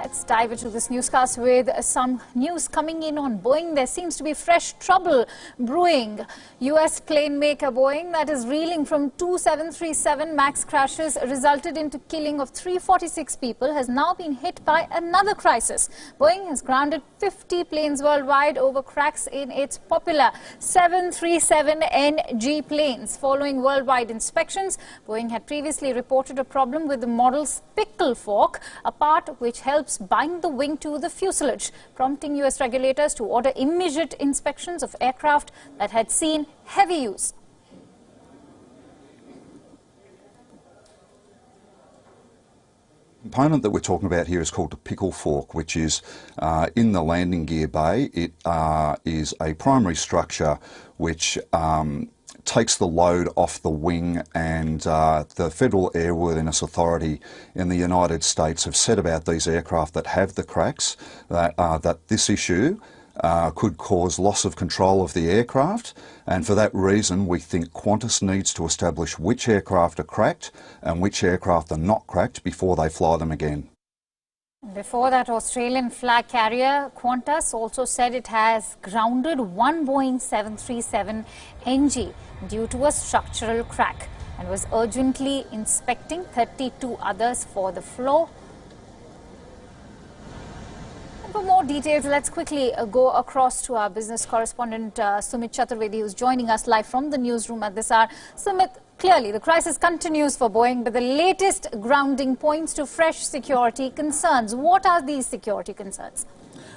Let's dive into this newscast with some news coming in on Boeing. There seems to be fresh trouble brewing. US plane maker Boeing, that is reeling from two 737 MAX crashes, resulted into killing of 346 people, has now been hit by another crisis. Boeing has grounded 50 planes worldwide over cracks in its popular 737NG planes. Following worldwide inspections, Boeing had previously reported a problem with the model's pickle fork, a part which helps bind the wing to the fuselage, prompting US regulators to order immediate inspections of aircraft that had seen heavy use. The component that we're talking about here is called the pickle fork, which is in the landing gear bay. It is a primary structure which takes the load off the wing, and the Federal Airworthiness Authority in the United States have said about these aircraft that have the cracks that this issue could cause loss of control of the aircraft, and for that reason we think Qantas needs to establish which aircraft are cracked and which aircraft are not cracked before they fly them again. Before that, Australian flag carrier Qantas also said it has grounded one Boeing 737 NG due to a structural crack and was urgently inspecting 32 others for the flaw. And for more details, let's quickly go across to our business correspondent Sumit Chaturvedi, who's joining us live from the newsroom at this hour. Sumit, clearly, the crisis continues for Boeing, but the latest grounding points to fresh security concerns. What are these security concerns?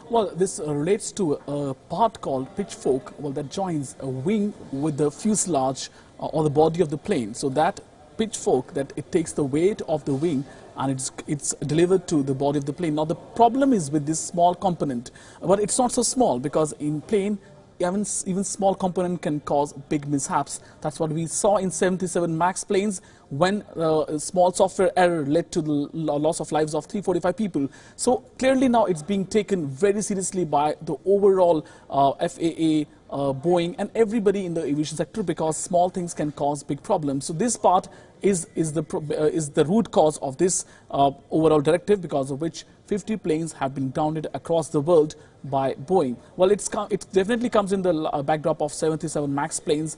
Well, this relates to a part called pitchfork, that joins a wing with the fuselage or the body of the plane. So that pitchfork, that it takes the weight of the wing and it's delivered to the body of the plane. Now, the problem is with this small component, but it's not so small, because in plane, even small component can cause big mishaps. That's what we saw in 737 MAX planes when a small software error led to the loss of lives of 345 people. So clearly now it's being taken very seriously by the overall FAA, Boeing and everybody in the aviation sector, because small things can cause big problems. So this part is the root cause of this overall directive, because of which 50 planes have been grounded across the world by Boeing. Well, it definitely comes in the backdrop of 737 MAX planes.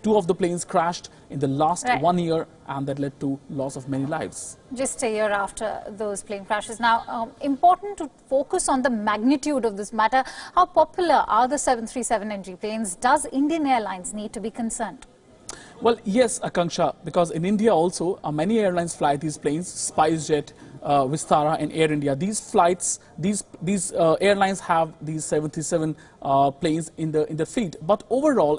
Two of the planes crashed in the last 1 year, and that led to loss of many lives. Just a year after those plane crashes. Now, important to focus on the magnitude of this matter. How popular are the 737NG planes? Does Indian Airlines need to be concerned? Well, yes, Akanksha, because in India also many airlines fly these planes, SpiceJet, Vistara and Air India. These flights, these airlines have these 737 planes in the fleet. But overall,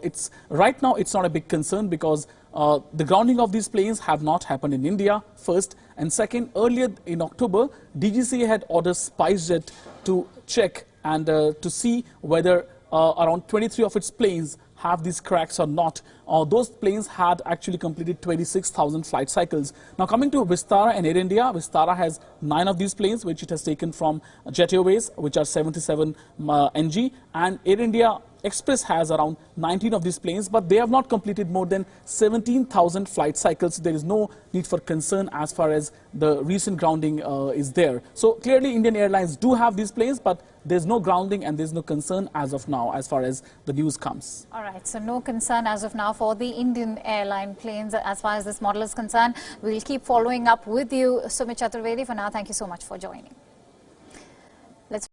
right now it's not a big concern, because the grounding of these planes have not happened in India, first. And second, earlier in October, DGCA had ordered SpiceJet to check and to see whether around 23 of its planes have these cracks or not. Those planes had actually completed 26,000 flight cycles. Now, coming to Vistara and Air India, Vistara has 9 of these planes, which it has taken from Jet Airways, which are 737 NG, and Air India Express has around 19 of these planes, but they have not completed more than 17,000 flight cycles. There is no need for concern as far as the recent grounding is there. So clearly Indian Airlines do have these planes, but there's no grounding and there's no concern as of now as far as the news comes. All right, so no concern as of now for the Indian airline planes as far as this model is concerned. We'll keep following up with you, Sumit Chaturvedi. For now, thank you so much for joining.